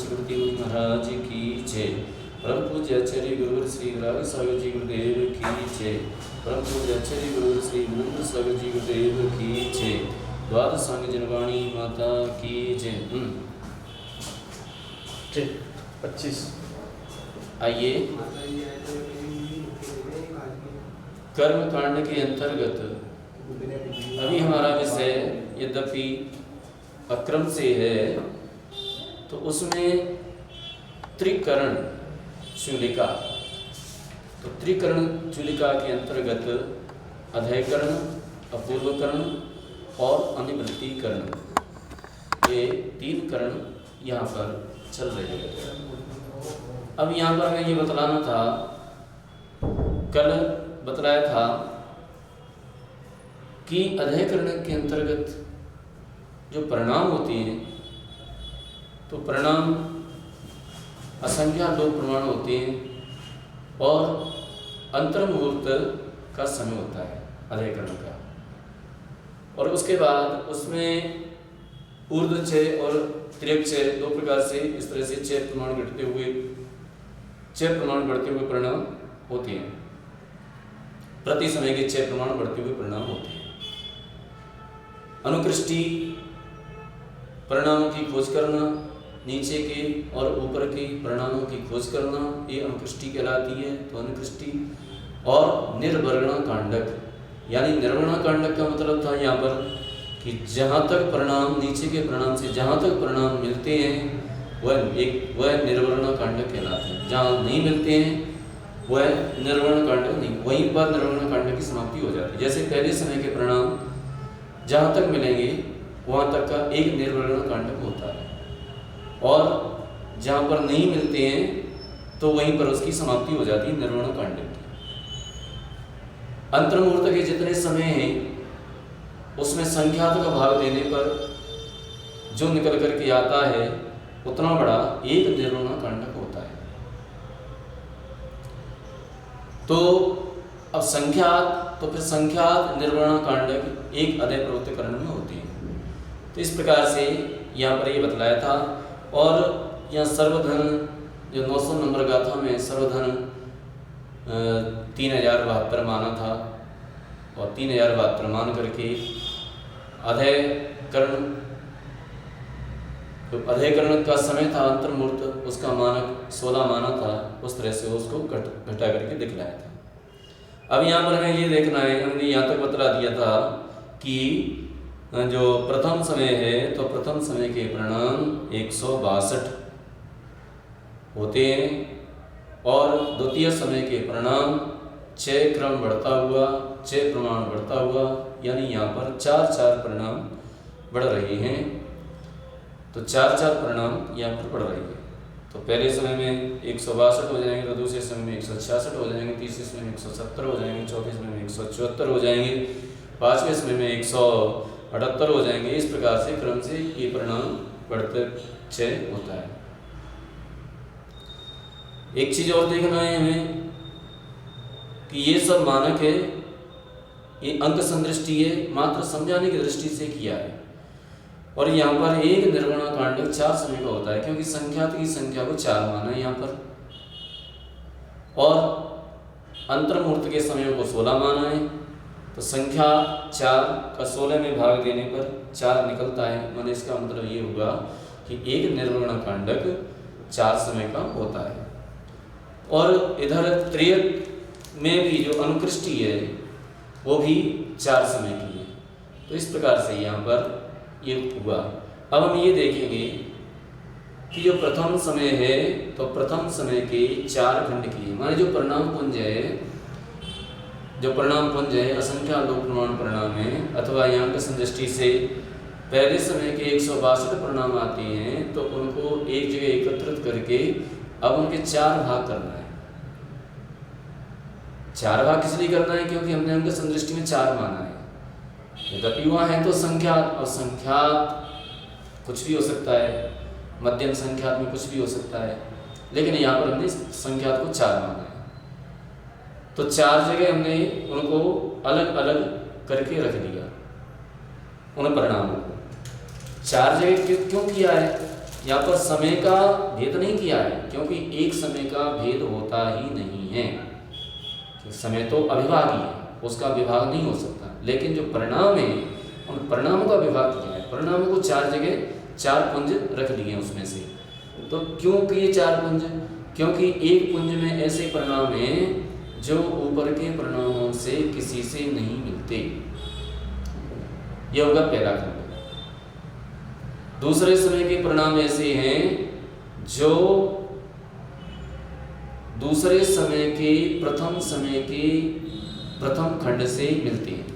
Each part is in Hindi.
सुकृति मुनि महाराज की जय। परम पूज्य आचार्य गुरुवर श्री राघव सागर जी गुरुदेव की जय। परम पूज्य आचार्य गुरुवर श्री गुरुवर सागर जी गुरुदेव की जय। द्वादशांग जनवाणी माता की जय। 25 आइए कर्म कांड के अंतर्गत अभी हमारा विषय यद्यपि अक्रम से है, तो उसमें त्रिकरण चूलिका, तो त्रिकरण चूलिका के अंतर्गत अधैकरण, अपूर्वकरण और अनिवृत्तिकरण, ये 3 करण यहाँ पर चल रहे हैं। अब यहाँ पर हमें ये बतलाना था, कल बतलाया था कि अधैकरण के अंतर्गत जो परिणाम होते हैं, तो परिणाम असंख्यात 2 प्रमाण होते हैं और अंतर्मुहूर्त का समय होता है अधैकरण का। और उसके बाद उसमें ऊर्ध्वक्षय और तिर्यकक्षय 2 प्रकार से, इस तरह से 6 प्रमाण घटते हुए 6 प्रमाण बढ़ते हुए परिणाम होते हैं। प्रति समय के 6 प्रमाण बढ़ते हुए परिणाम होते हैं। अनुकृष्टि परिणामों की खोज करना, नीचे के और ऊपर के परिणामों की खोज करना, ये अनुकृष्टि कहलाती है। तो अनुकृष्टि और निर्वर्णा कांडक, यानी निर्वर्णा कांडक का मतलब था यहाँ पर कि जहाँ तक परिणाम, नीचे के परिणाम से जहाँ तक परिणाम मिलते हैं वह निर्वर्णा कांडक कहलाते हैं। जहाँ नहीं मिलते हैं वह निर्वर्ण कांडक नहीं, वहीं पर निर्वर्ण कांडक की समाप्ति हो जाती है। जैसे पहले समय के परिणाम जहाँ तक मिलेंगे वहाँ तक का एक निर्वर्ण कांडक होता है, और जहाँ पर नहीं मिलते हैं तो वहीं पर उसकी समाप्ति हो जाती है निर्वर्ण कांडक की। अंतर्मुहूर्त के जितने समय हैं उसमें संख्यात का भाग देने पर जो निकल करके आता है उतना बड़ा एक निर्वर्ण कांडक होता है। तो अब संख्यात, तो फिर संख्यात निर्वर्ण कांडक एक अधै प्रवृत्ति करण में होते हैं। तो इस प्रकार से यहाँ पर ये बतलाया था। और यहाँ सर्वधन जो 900 नंबर गाथा में सर्वधन 3072 माना था, और 3072 मान करके अधैकरण, तो अधैकरण का समय था अंतर्मुहूर्त, उसका मानक 16 माना था। उस तरह से उसको घटा करके दिखलाया था। अब यहाँ पर हमें ये देखना है, हमने यहाँ तक बतला दिया था कि जो प्रथम समय है तो प्रथम समय के परिणाम 162 होते हैं, और द्वितीय समय के परिणाम 6 क्रम बढ़ता हुआ, 6 प्रमाण बढ़ता हुआ, यानी यहाँ पर 4 परिणाम बढ़ रहे हैं। तो 4 परिणाम यहाँ पर बढ़ रही है। तो पहले समय में 162 हो जाएंगे, तो दूसरे समय में 166 हो जाएंगे, तीसरे समय में 170 हो जाएंगे, चौथे समय में 174 हो जाएंगे, 5वें समय में 178 हो जाएंगे। इस प्रकार से क्रम से ये परिणाम बढ़ते क्षय होता है। एक चीज और देखना है हमें कि ये सब मानक है, ये अंक संदृष्टि है, मात्र समझाने की दृष्टि से किया है। और यहाँ पर एक निर्वर्ण कांडक 4 समय का होता है, क्योंकि संख्यात की संख्या को 4 माना है यहाँ पर, और अंतर्मुहूर्त के समय को 16 माना है। तो संख्या 4 का 16 में भाग देने पर 4 निकलता है। मैंने इसका मतलब ये हुआ कि एक निर्वर्ण कांडक 4 समय का होता है। और इधर त्रियक में भी जो अनुकृष्टि है वो भी 4 समय की है। तो इस प्रकार से यहाँ पर ये हुआ। अब हम ये देखेंगे कि जो प्रथम समय है तो प्रथम समय के 4 खंड की, माने जो परिणाम पुंज है, जो परिणाम पुंज है असंख्यात 2 प्रमाण परिणाम है, अथवा यहाँ की संदृष्टि से पहले समय के 162 परिणाम आते हैं, तो उनको एक जगह एकत्रित करके अब उनके 4 भाग करना है। 4 भाग किस लिए करना है? क्योंकि हमने उनके संदृष्टि में 4 माना है। यद्यपि वहाँ है तो संख्यात, और संख्यात कुछ भी हो सकता है, मध्यम संख्यात में कुछ भी हो सकता है, लेकिन यहाँ पर हमने संख्यात को 4 माना है। तो 4 जगह हमने उनको अलग अलग करके रख दिया, उन परिणामों को 4 जगह क्यों किया है? यहाँ पर समय का भेद नहीं किया है, क्योंकि एक समय का भेद होता ही नहीं है। समय तो अविभाज्य है, उसका विभाग नहीं हो सकता, लेकिन जो परिणाम है उन परिणामों का विभाग किया है। परिणामों को 4 जगह 4 पुंज रख लिए उसमें से। तो क्यों किए 4 पुंज? क्योंकि एक पुंज में ऐसे परिणाम हैं जो ऊपर के परिणामों से किसी से नहीं मिलते। यह होगा पहला खंड। दूसरे समय के परिणाम ऐसे हैं जो दूसरे समय के प्रथम समय के प्रथम खंड से मिलते हैं।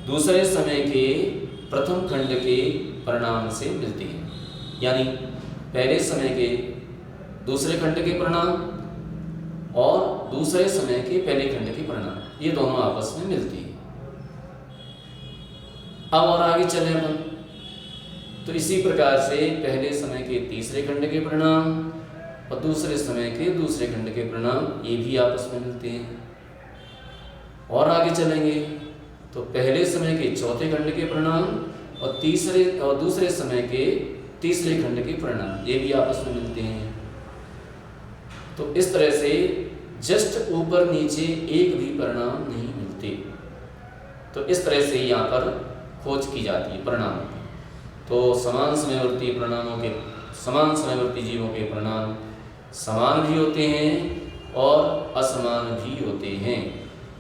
दूसरे समय के प्रथम खंड के परिणाम से मिलते हैं। यानी पहले समय के दूसरे खंड के परिणाम और दूसरे समय के पहले खंड के परिणाम, ये दोनों आपस में मिलते हैं। अब और आगे चले अपन, तो इसी प्रकार से पहले समय के तीसरे खंड के परिणाम और दूसरे समय के दूसरे खंड के परिणाम, ये भी आपस में मिलते हैं। और आगे चलेंगे तो पहले समय के चौथे खंड के परिणाम और दूसरे समय के तीसरे खंड के परिणाम, ये भी आपस में मिलते हैं। तो इस तरह से जस्ट ऊपर नीचे एक भी परिणाम नहीं मिलते। तो इस तरह से यहाँ पर खोज की जाती है परिणाम की। तो समान समयवर्ती परिणामों के, समान समयवर्ती जीवों के परिणाम समान भी होते हैं और असमान भी होते हैं।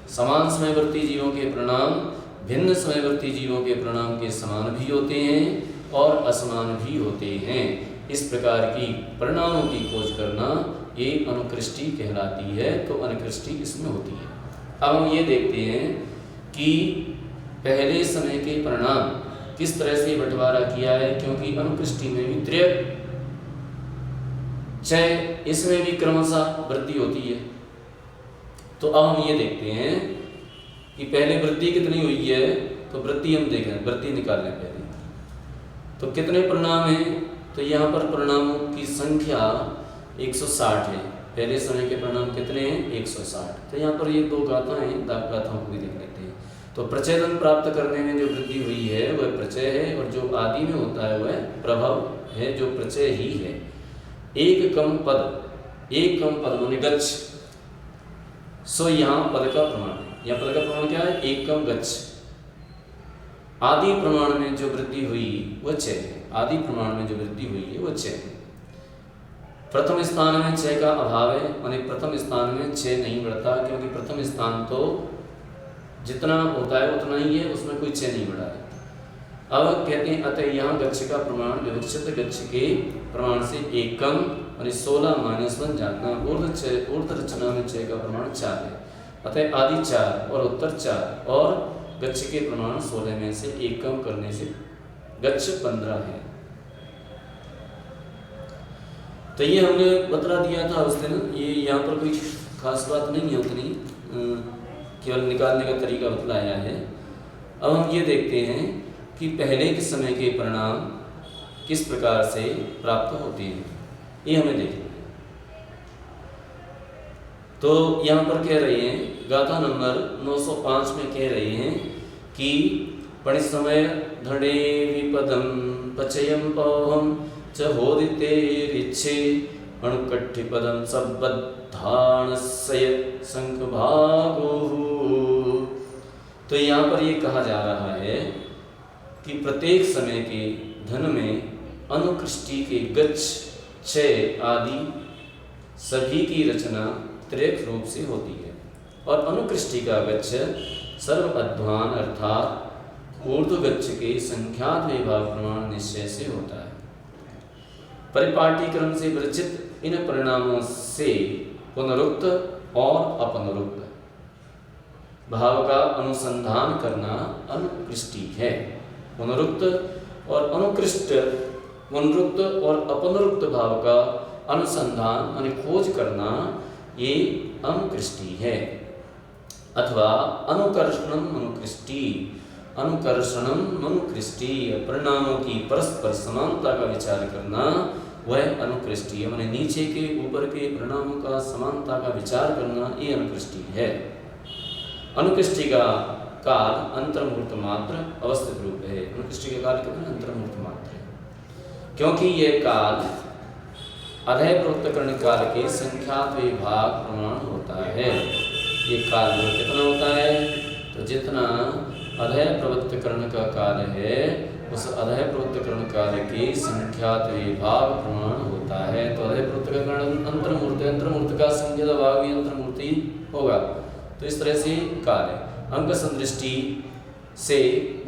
समान समयवर्ती जीवों के परिणाम भिन्न समयवर्ती जीवों के परिणाम के समान भी होते हैं और असमान भी होते हैं। इस प्रकार की परिणामों की खोज करना ये अनुकृष्टि कहलाती है। तो अनुकृष्टि इसमें होती है। अब हम ये देखते हैं कि पहले समय के परिणाम किस तरह से बंटवारा किया है, क्योंकि अनुकृष्टि में भी त्र्यक चय, इसमें भी क्रमशः वृद्धि होती है। तो अब हम ये देखते हैं कि पहले वृद्धि कितनी हुई है, तो वृद्धि हम देखें, वृद्धि निकाल लें पहले। तो कितने परिणाम हैं, तो यहाँ पर परिणामों की संख्या 160 है। पहले समय के परिणाम कितने हैं, 160। तो यहाँ पर ये 2 गाथाएं हैं, गाथाओं को भी देख लेते हैं। तो प्रचयन प्राप्त करने में जो वृद्धि हुई है वह प्रचय है, और जो आदि में होता है वह प्रभव है, जो प्रचय ही है। एक कम पद माने गच्छ, सो यहाँ पद का प्रमाण है। यहाँ पद का प्रमाण क्या है, एक कम गच्छ। आदि प्रमाण में जो वृद्धि हुई वह चय है। आदि प्रमाण में जो वृद्धि हुई है वह चय है। प्रथम स्थान में चय का अभाव है, माने प्रथम स्थान में चय नहीं बढ़ता, क्योंकि प्रथम स्थान तो जितना होता है उतना ही है, उसमें कोई चय नहीं बढ़ा है। अब कहते हैं अतः यहाँ गच्छ का प्रमाण विवक्षित गच्छ के प्रमाण से एक कम, और 16-1 जातना ऊर्ध्व रचना में चय का प्रमाण 4 है। अतः आदि 4 और उत्तर 4 और गच्छ के प्रमाण 16 में से एक कम करने से गच्छ 15 है। तो ये हमने बतला दिया था उस दिन। ये यहाँ पर कोई खास बात नहीं है उतनी, केवल निकालने का तरीका बतलाया है। अब हम ये देखते हैं कि पहले के समय के परिणाम किस प्रकार से प्राप्त होते हैं, ये हमें देखना है। तो यहाँ पर कह रहे हैं, गाथा नंबर 905 में कह रहे हैं कि पणिसमय धड़े विपदम पचयम पौहम च होदिते रिच्छे अणुकट्ठि पदम सबद्धाणस्य संकभागो। तो यहाँ पर ये कहा जा रहा है कि प्रत्येक समय के धन में अनुकृष्टि के गच्छ, चय आदि सभी की रचना त्रेक रूप से होती है, और अनुकृष्टि का गच्छ सर्व अध्वान अर्थात ऊर्ध्व गच्छ के संख्यात विभाग प्रमाण निश्चय से होता है। परिपाटी क्रम से विरचित इन परिणामों से पुनरुक्त और अपनुरुक्त भाव का अनुसंधान करना अनुकृष्टि है। पुनरुक्त और अपनुरुक्त भाव का अनुसंधान यानी खोज करना ये अनुकृष्टि है। अथवा अनुकर्षणम मनुकृष्टि परिणामों की परस्पर समानता का विचार करना वह अनुकृष्टि है। माने नीचे के ऊपर के परिणामों का समानता का विचार करना ये अनुकृष्टि है। अनुकृष्टि का काल अंतर्मुहूर्त मात्र अवस्थित रूप है। अनुकृष्टि का काल कितना अंतर्मुहूर्त मात्र है। क्योंकि ये काल अधय प्रवृत्तकरण काल के संख्यात विभाग प्रमाण होता है। ये काल जो कितना होता है, तो जितना अधय प्रवृत्तकरण का काल है उस अधय प्रवृत्तकरण काल के संख्यात विभाग प्रमाण होता है। तो अधय प्रवृत्तकरण अंतर्मूर्त, अंतर्मूर्त का संज्ञित भाग भी अंतर्मूर्ति होगा। तो इस तरह से काल है। अंक संदृष्टि से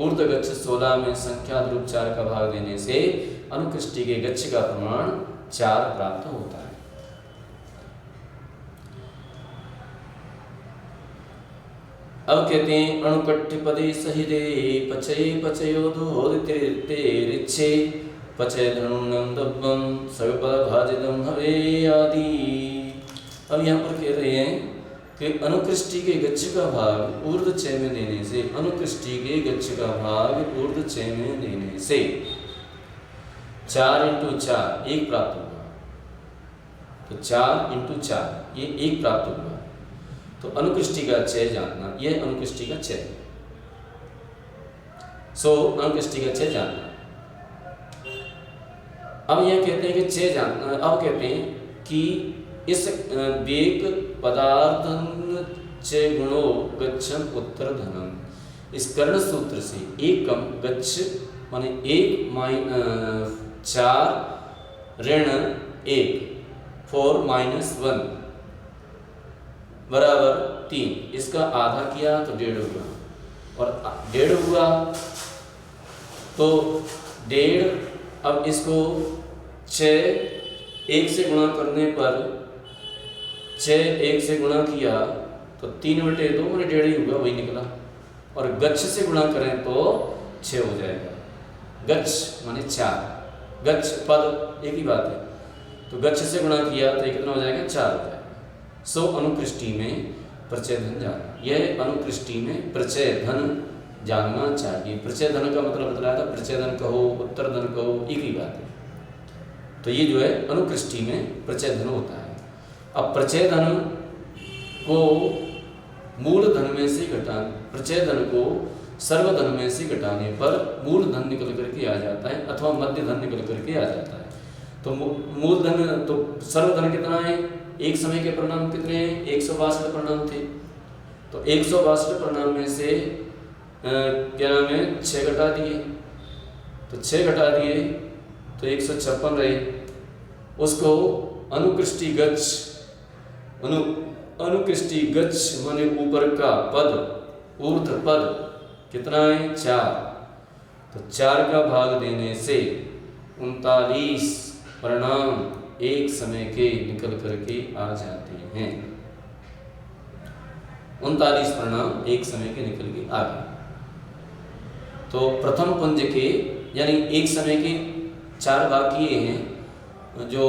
ऊर्ध्वगच्छ 16 में संख्यात रूप 4 का भाग देने से अनुकृष्टि के गच्छ का प्रमाण 4 प्राप्त होता है। अब कहते हैं अणुकट्ठपदे सहिते पचये पचयोधोदिते पचय धनुनंदब्बम सर्वपद भाजिदम हवे आदि। अब यहाँ पर कह रहे हैं कि अनुकृष्टि के गच्छ का भाग ऊर्ध्व 6 में देने से, अनुकृष्टि के गच्छ का भाग ऊर्ध्व 6 में देने से 4 × 4 1 प्राप्त होगा। तो 4 × 4 ये 1 प्राप्त होगा। तो अनुकृष्टि का 6 जानना, यह अनुकृष्टि का 6। अनुकृष्टि का 6 जानना। अब यह कहते हैं कि 6 जानना। अब कहते हैं कि इस वेक पदार्थन 6 गुणो गच्छन उत्तर धनम, इस कर्ण सूत्र से एक कम गच्छ माने 1 4 ऋण 1 4 - 1 बराबर 3। इसका आधा किया तो 1.5 हुआ, और 1.5 हुआ तो 1.5। अब इसको 6 1 से गुणा करने पर 6 1 से गुणा किया तो 3/2 मैंने 1.5 ही होगा, वही निकला। और गच्छ से गुणा करें तो 6 हो जाएगा। गच्छ माने 4, गच्छ पद एक ही बात है। तो गच्छ से गुणा किया तो कितना हो जाएगा, 4 हो जाएगा। अनुकृष्टि में प्रचय धन जानना, यह अनुकृष्टि में प्रचय धन जानना चाहिए। प्रचय धन का मतलब बताया था, प्रचय धन कहो उत्तर धन कहो एक ही बात है। तो ये जो है अनुकृष्टि में प्रचय धन होता है। अब प्रचय धन को मूल धन में से घटाने, प्रचय धन को सर्व धन में से घटाने पर मूल धन निकल करके आ जाता है, अथवा मध्य धन निकल करके आ जाता है। तो मूल धन, तो सर्व धन कितना है, एक समय के परिणाम कितने हैं, 162 परिणाम थे। तो 162 परिणाम में से क्या नाम है, 6 घटा दिए। तो 6 घटा दिए तो 156 रहे। उसको अनुकृष्टि गच्छ, अनुकृष्टि गच्छ माने ऊपर का पद, ऊर्ध्व पद कितना है, 4। तो 4 का भाग देने से 39 परिणाम एक समय के निकल करके आ जाते हैं। 39 परिणाम एक समय के निकल के आ गए। तो प्रथम पुंज के यानी एक समय के 4 भाग किए हैं। जो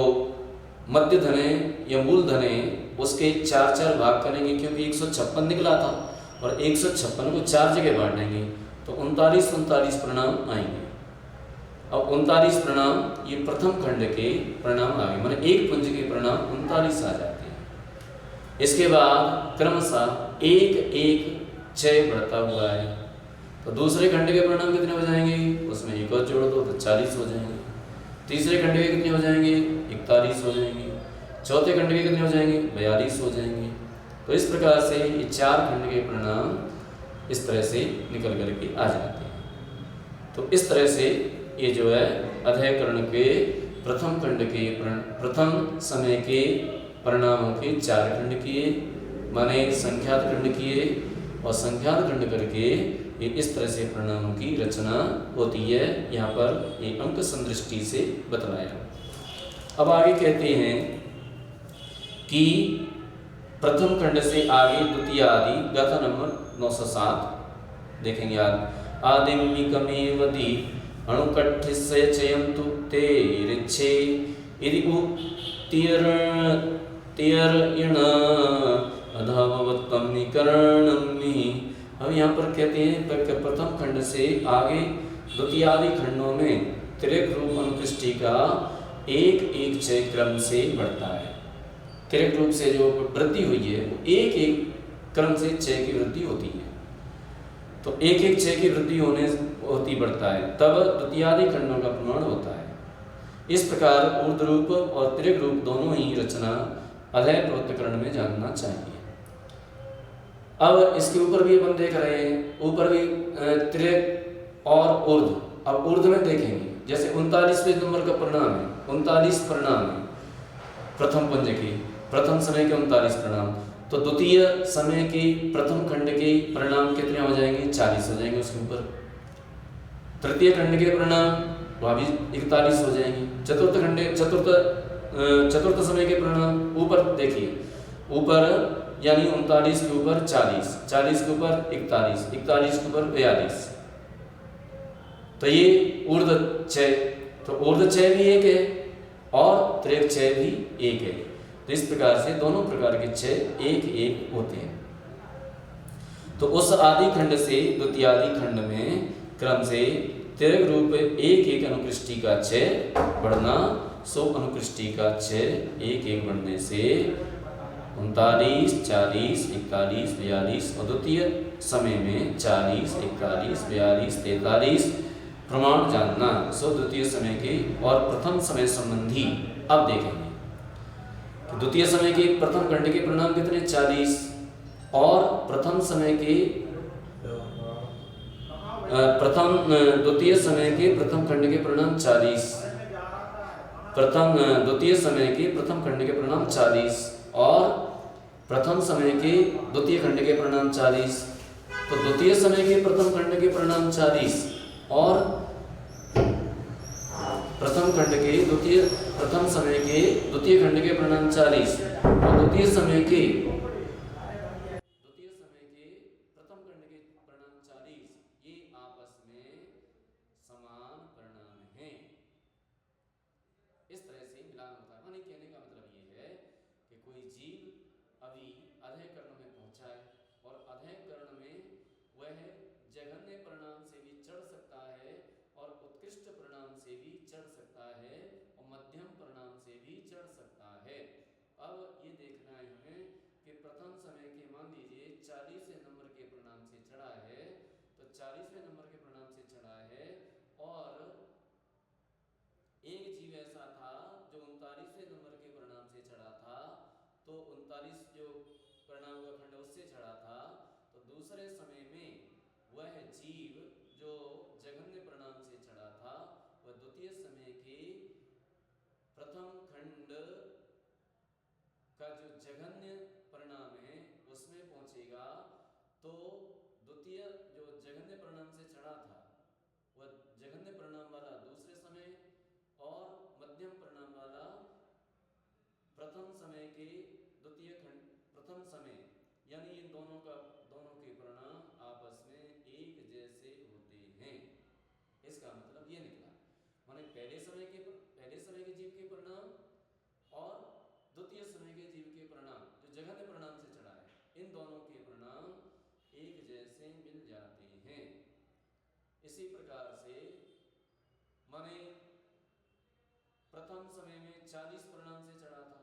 मध्य धन है या मूल धन है उसके 4 भाग करेंगे, क्योंकि 156 निकला था और 156 को 4 जगह बांट देंगे तो 39 परिणाम आएंगे। अब 39 परिणाम ये प्रथम खंड के परिणाम आ गए, माने एक पुंज के परिणाम 39 आ जाते हैं। इसके बाद क्रमशः 1 1 6 बढ़ता हुआ है। तो दूसरे खंड के परिणाम कितने हो जाएंगे, उसमें एक और जोड़ दो तो 40 हो जाएंगे। तीसरे खंड के कितने हो जाएंगे, 41 हो जाएंगे। चौथे खंड के कितने हो जाएंगे, 42 हो जाएंगे। तो इस प्रकार से ये 4 खंड के परिणाम इस तरह से निकल करके आ जाते हैं। तो इस तरह से ये जो है अधयकरण के प्रथम खंड के प्रथम समय के परिणामों के 4 खंड किए, माने संख्यात खंड किए, और संख्यात खंड करके ये इस तरह से परिणामों की रचना होती है। यहाँ पर ये अंक संदृष्टि से बतलाया। अब आगे कहते हैं कि प्रथम खंड से आगे द्वितीय आदि गाथा नंबर 907 देखेंगे। आदिमिकमेवदि अणुकट्ठस्य चयन्तु ते ऋच्छे यदि तियर्यण अधावत्तमीकरणमि। अब यहाँ पर कहते हैं कि प्रथम खंड से आगे द्वितीयादि खंडों में तिर्यक रूप अनुकृष्टि का 1 1 6 क्रम से बढ़ता है। तिर्यक रूप से जो वृद्धि हुई है वो 1 1 क्रम से 6 की वृद्धि होती है। तो 1 1 6 की वृद्धि होती बढ़ता है, तब द्वितीयादि खंडों का प्रमाण होता है। इस प्रकार ऊर्ध रूप और तिर्यक रूप दोनों ही रचना अधय प्रोक्तकरण में जानना चाहिए। अब इसके ऊपर भी अपन देख रहे हैं, ऊपर भी तिर्यक और ऊर्ध। अब ऊर्ध में देखेंगे, जैसे 39वें नंबर का परिणाम है, 39 परिणाम है प्रथम पंज के, प्रथम समय के 39 परिणाम। तो द्वितीय समय के प्रथम खंड के परिणाम कितने हो जाएंगे? 40 हो जाएंगे उसके ऊपर। तृतीय खंड के परिणाम वह भी 41 हो जाएंगे। चतुर्थ समय के परिणाम ऊपर देखिए, ऊपर यानी 39 के ऊपर 40, 40 के ऊपर 41, 41 के ऊपर 42। तो ये ऊर्ध क्षय, तो ऊर्ध क्षय भी एक है और तिर्यक क्षय भी एक है। तो इस प्रकार से दोनों प्रकार के क्षय एक एक होते हैं। तो उस आदि खंड से द्वितीयादि खंड में क्रम से तिर्यक रूप एक एक अनुकृष्टि का क्षय बढ़ना, सो अनुकृष्टि का क्षय एक एक बढ़ने से 39, 40, 41, 42 और द्वितीय समय में 40, 41, 42, 43 प्रमाण जानना। सो द्वितीय समय के और प्रथम समय संबंधी अब देखेंगे कि द्वितीय समय के प्रथम खंड के परिणाम कितने? 40 और प्रथम समय के द्वितीय समय के प्रथम खंड के परिणाम 40, द्वितीय समय के प्रथम खंड के परिणाम 40 और प्रथम समय के द्वितीय खंड के परिणाम 40। तो द्वितीय समय के प्रथम खंड के परिणाम 40 और प्रथम समय के द्वितीय खंड के परिणाम 40 और द्वितीय समय के प्रथम खंड के परिणाम 40, ये आपस में समान परिणाम हैं। इस तरह से मिलान होता है। माने कहने का मतलब ये है कि कोई जीव अभी अधय कर्ण में पहुंचा है और अधय कर्ण में वह जघन्य परिणाम से भी चढ़ सकता है और उत्कृष्ट परिणाम से भी चढ़ सकता है और मध्यम परिणाम से भी चढ़ सकता है। अब ये देखना है हमें कि प्रथम समय के मान लीजिए 40वें नंबर के परिणाम से चढ़ा है, तो 40वें नंबर के परिणाम से चढ़ा है और एक जीव ऐसा था जो 39वें नंबर के परिणाम से चढ़ा था, तो 39 जो परिणाम का खंड उससे चढ़ा था। तो दूसरे समय में वह जीव जो जघन्य परिणाम से चढ़ा था, वह द्वितीय समय के प्रथम खंड का जो जघन्य परिणाम है उसमें पहुंचेगा। तो द्वितीय जो जघन्य परिणाम से चढ़ा था वह जघन्य परिणाम वाला दूसरे समय और मध्यम परिणाम वाला प्रथम समय के द्वितीय खंड प्रथम समय, यानी इन दोनों के परिणाम आपस में एक जैसे होते हैं। इसका मतलब ये निकला, माने पहले समय के जीव के परिणाम और द्वितीय समय के जीव के परिणाम जो जघन्य परिणाम से चढ़ा है, इन दोनों के परिणाम एक जैसे मिल जाते हैं। इसी प्रकार से माने प्रथम समय में 40 परिणाम से चढ़ा था,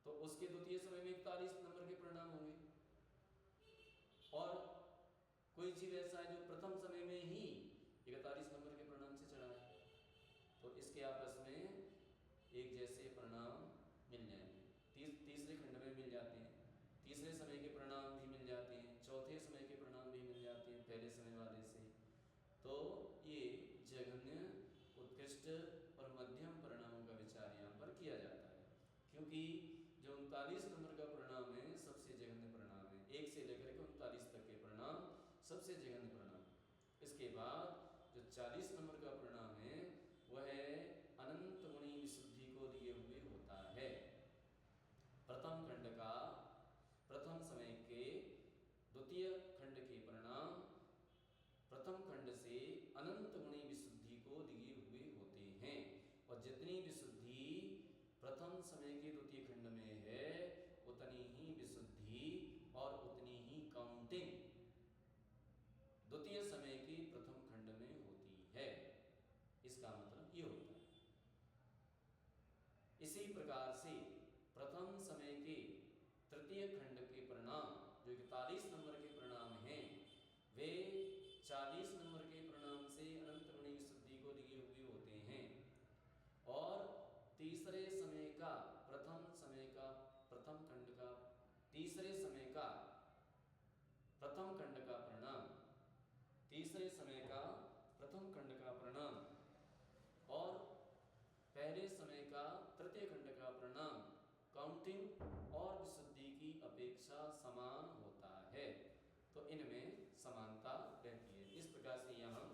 तो उसके द्वितीय समय में 41 नंबर के परिणाम होंगे। और कोई जीव ऐसा है जो प्रथम समय में ही 41 नंबर के परिणाम से चढ़ा है, तो इसके आपस में एक जैसे परिणाम मिल जाएंगे। तीसरे खंड में मिल जाते हैं, तीसरे समय के परिणाम भी मिल जाते हैं, चौथे समय के परिणाम भी मिल जाते हैं पहले समय वाले से। तो ये जघन्य, उत्कृष्ट और मध्यम परिणामों का विचार यहाँ पर किया जाता है, क्योंकि जो 39 नंबर का परिणाम है सबसे जघन्य परिणाम है। 1 से लेकर के 39 तक के परिणाम सबसे जघन्य परिणाम। इसके बाद जो 40 नंबर का परिणाम है वह अनंत गुणी विशुद्धि को लिए हुए होता है। प्रथम खंड का प्रथम समय के द्वितीय खंड के परिणाम प्रथम खंड से अनंत गुणी विशुद्धि को लिए हुए होते हैं, और जितनी विशुद्धि प्रथम समय के द्वितीय खंड में है उतनी ही विशुद्धि और उतनी ही काउंटिंग द्वितीय समय के प्रथम खंड में होती है। तीसरे समय का प्रथम खंड का प्रणाम, तीसरे समय का प्रथम खंड का प्रणाम और पहले समय का तृतीय खंड का प्रणाम काउंटिंग और विशुद्धि की अपेक्षा समान होता है। तो इनमें समानता रहती है। इस प्रकार से यहाँ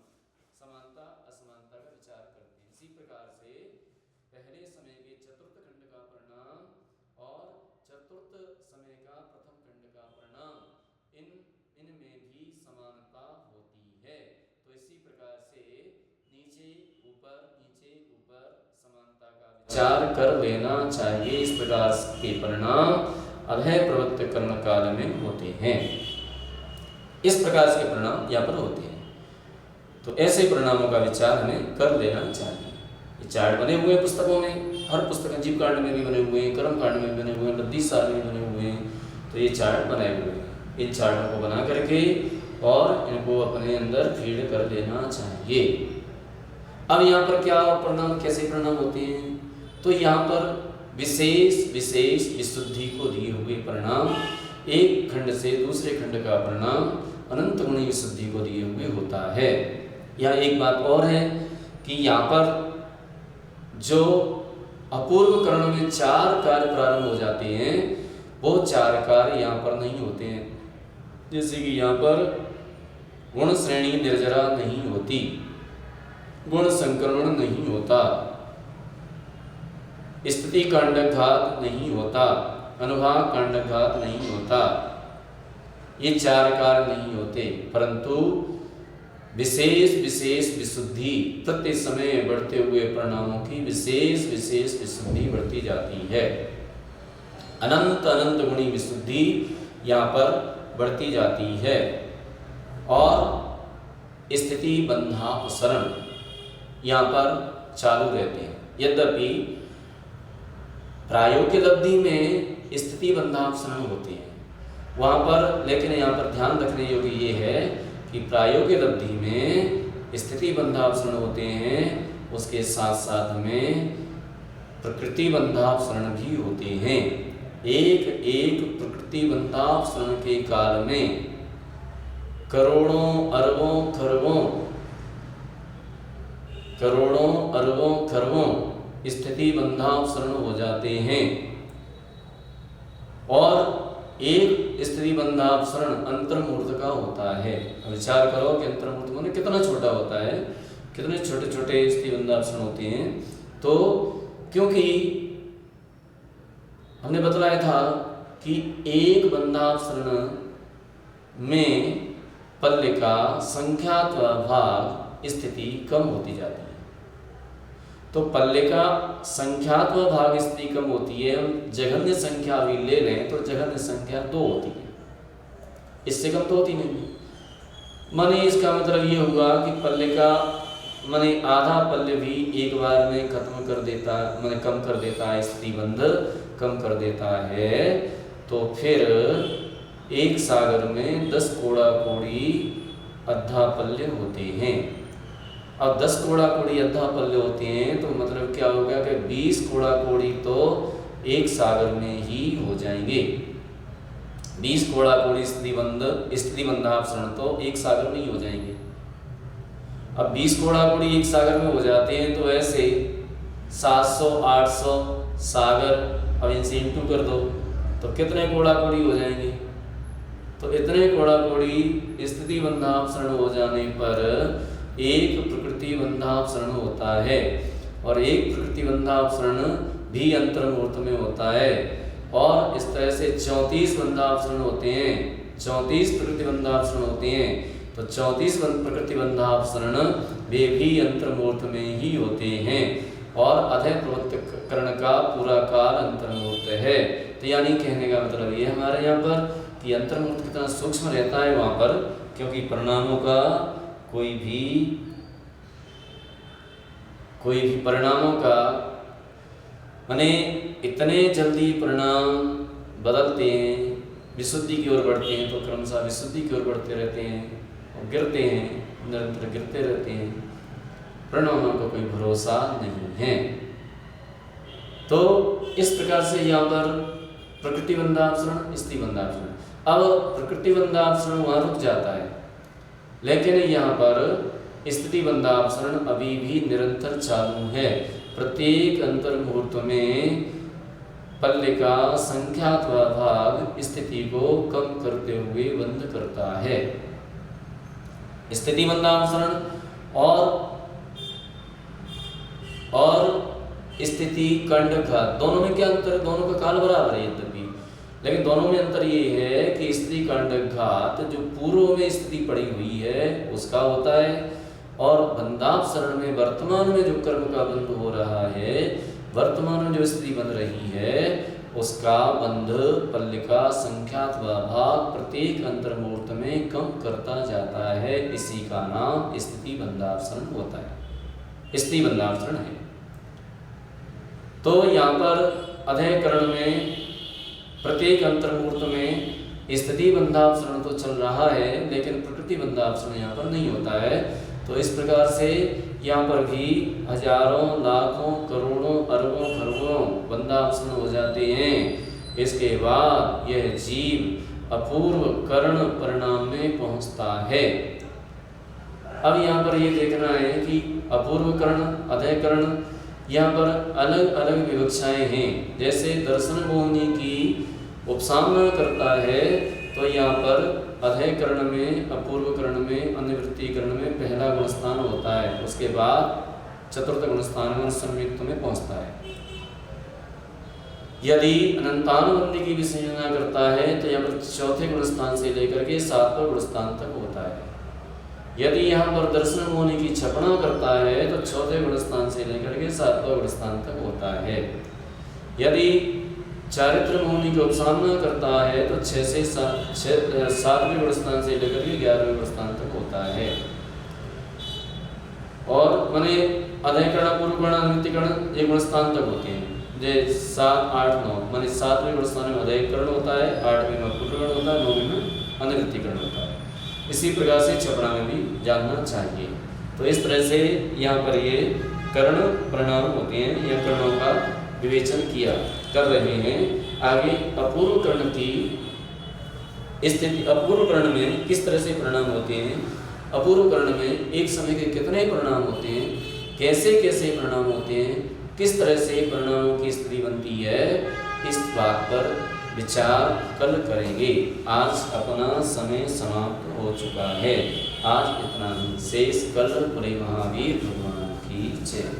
समानता असमानता का विचार करते हैं। इसी प्रकार से पहले समय के चतुर्थ खंड का प्रणाम और चतुर्थ समय का प्रथम खंड का प्रणाम इनमें भी समानता होती है। तो इसी प्रकार से नीचे ऊपर समानता का विचार कर लेना चाहिए। इस प्रकार के परिणाम अभय प्रवृत्त कर्ण काल में होते हैं। इस प्रकार के परिणाम यहाँ पर होते हैं। तो ऐसे परिणामों का विचार हमें कर लेना चाहिए। ये चार्ट बने हुए हैं पुस्तकों में, हर पुस्तक जीव कांड में भी बने हुए हैं, कर्म कांड में बने हुए हैं, लब्धि सार में बने हुए हैं। तो ये चार्ट बनाए हुए हैं। इन चार्टों को बना करके और इनको अपने अंदर फीड कर लेना चाहिए। अब यहाँ पर क्या परिणाम, कैसे परिणाम होते हैं? तो यहाँ पर विशेष विशुद्धि को दिए हुए परिणाम, एक खंड से दूसरे खंड का परिणाम अनंत गुणी विशुद्धि को दिए हुए होता है। यहाँ एक बात और है कि यहाँ पर जो अपूर्व कर्ण में 4 कार्य प्रारंभ हो जाते हैं, वो 4 कार्य यहाँ पर नहीं होते हैं। जैसे कि यहाँ पर गुण श्रेणी निर्जरा नहीं होती, गुण संक्रमण नहीं होता, स्थिति कांडघात नहीं होता, अनुभाग कांडघात नहीं होता। ये 4 कार्य नहीं होते, परंतु विशेष विशुद्धि प्रत्येक समय बढ़ते हुए परिणामों की विशेष विशुद्धि बढ़ती जाती है। अनंत गुणी विशुद्धि यहाँ पर बढ़ती जाती है और स्थिति बंधापसरण यहाँ पर चालू रहते हैं। यद्यपि प्रायोगिक लब्धि में स्थिति बंधापसरण होते हैं वहाँ पर, लेकिन यहाँ पर ध्यान रखने योग्य ये है कि प्रायोगिक लब्धि में स्थिति बंधापसरण होते हैं, उसके साथ साथ में प्रकृति बंधापसरण भी होते हैं। एक प्रकृति बंधापसरण के काल में करोड़ों अरबों खरबों स्थिति बंधापसरण हो जाते हैं और एक स्थिति बंधापसरण अंतर्मूर्त का होता है। विचार करो कि अंतर्मूर्त माने कितना छोटा होता है, कितने छोटे छोटे स्थिति बंधापसरण होते हैं। तो क्योंकि हमने बतलाया था कि एक बंधापसरण में पल्ले का संख्यात्व भाग स्थिति कम होती जाती है। तो पल्ले का संख्यात्व भाग स्थिति कम होती है। हम जघन्य संख्या भी ले लें तो जघन्य संख्या 2 होती है, इससे कम तो होती नहीं। माने इसका मतलब ये हुआ कि पल्ले का माने आधा पल्ले भी एक बार में खत्म कर देता, माने कम कर देता है, स्थिति बंध कम कर देता है। तो फिर एक सागर में 10 कोड़ा कोड़ी अद्धा पल्ले होते हैं। अब 10 कोड़ा कोड़ी अद्धा पल्ले होते हैं तो मतलब क्या हो गया कि 20 कोड़ा कोड़ी तो एक सागर में ही हो जाएंगे। 20 कोड़ा कोड़ी स्थिति बंधापसरण तो एक सागर में ही हो जाएंगे। अब 20 कोड़ा कोड़ी एक सागर में हो जाते हैं तो ऐसे 700 800 सागर, अब इनसे इंटू कर दो तो कितने कोड़ा कोड़ी हो जाएंगे। तो इतने कोड़ा कोड़ी स्थिति बंधापसरण हो जाने पर एक प्रकृति बंधापसरण होता है और एक प्रकृति बंधापसरण भी अंतर्मूर्त में होता है। और इस तरह से 34 बंधापसरण होते हैं, 34 प्रकृति बंधापसरण होते हैं। तो 34 प्रकृति बंधापसरण वे भी अंतर्मूर्त में ही होते हैं और अधय प्रवृत्त कर्ण का पूरा काल अंतर्मूर्त है। तो यानी कहने का मतलब ये हमारे यहाँ पर कि अंतर्मूर्त कितना सूक्ष्म रहता है वहाँ पर, क्योंकि परिणामों का कोई भी परिणामों का माने इतने जल्दी परिणाम बदलते हैं, विशुद्धि की ओर बढ़ते हैं तो क्रमशः विशुद्धि की ओर बढ़ते रहते हैं और गिरते हैं, निरंतर गिरते रहते हैं। परिणामों का कोई भरोसा नहीं है। तो इस प्रकार से यहाँ पर प्रकृति बंधापसरण, स्थिति बंधापसरण। अब प्रकृति बंधापसरण वहाँ रुक जाता है, लेकिन यहाँ पर स्थिति बंधापसरण अभी भी निरंतर चालू है। प्रत्येक अंतर मुहूर्त में पल्लिका संख्यात्वा भाग स्थिति को कम करते हुए बंध करता है। स्थिति बंधापसरण और स्थिति कंडघात, दोनों में क्या अंतर है? दोनों का काल बराबर है यद्यपि, लेकिन दोनों में अंतर ये है कि स्थिति कंडघात जो पूर्व में स्थिति पड़ी हुई है उसका होता है, और बंधापसरण में वर्तमान में जो कर्म का बंध हो रहा है, वर्तमान में जो स्थिति बन रही है उसका बंध पल्लिका संख्यात्वा भाग प्रत्येक अंतर्मुहूर्त में कम करता जाता है। इसी का नाम स्थिति बंधापसरण होता है, स्थिति बंधापसरण है। तो यहाँ पर अधःकरण में प्रत्येक अंतर्मुहूर्त में स्थिति बंधापसरण तो चल रहा है, लेकिन प्रकृति बंधापसरण यहाँ पर नहीं होता है। तो इस प्रकार से यहाँ पर भी हजारों, लाखों, करोड़ों, अरबों, खरबों बंधापसरण हो जाते हैं। इसके बाद यह जीव अपूर्व कर्ण परिणाम में पहुँचता है। अब यहाँ पर ये देखना है कि अपूर्व कर्ण, अधःकरण, यहाँ पर अलग अलग विवक्षाएं हैं। जैसे दर्शन मोहिनी की उपसामना करता है तो यहाँ पर अधःकरण में, अपूर्व कर्ण में, अनिवृत्ति कर्ण में पहला गुणस्थान होता है, उसके बाद चतुर्थ गुणस्थान में संयुक्त में पहुँचता है। यदि अनंतानुबंधी की विसर्जना करता है तो यहाँ पर चौथे गुणस्थान से लेकर के सातवें गुणस्थान तक होता है। यदि यहाँ पर दर्शन मोहिनी की छपना करता है तो चौथे गुणस्थान से लेकर के सातवें गुणस्थान तक होता है। यदि चारित्र मोहिनी की उपसामना करता है तो 6 से 7वें गुणस्थान से लेकर के 11वें गुणस्थान तक होता है। और माने अधःकरण, अपूर्वकरण, अनिवृत्तिकरण ये गुणस्थान तक होते हैं। जैसे 7, 8, 9 माने 7वें गुणस्थान में अधःकरण होता है, 8वें में अपूर्वकरण होता है, 9वें में अनिवृत्तिकरण होता है। इसी प्रकार से छपरा में भी जानना चाहिए। तो इस तरह से यहाँ पर ये कर्ण परिणाम होते हैं, या कर्णों का विवेचन किया कर रहे हैं। आगे अपूर्व कर्ण की स्थिति, अपूर्व कर्ण में किस तरह से परिणाम होते हैं, अपूर्व कर्ण में एक समय के कितने परिणाम होते हैं, कैसे कैसे परिणाम होते हैं, किस तरह से परिणामों की स्थिति बनती है, इस बात पर विचार कल करेंगे। आज अपना समय समाप्त हो चुका है। आज इतना ही शेष, कल पूरे महावीर भगवान की जय।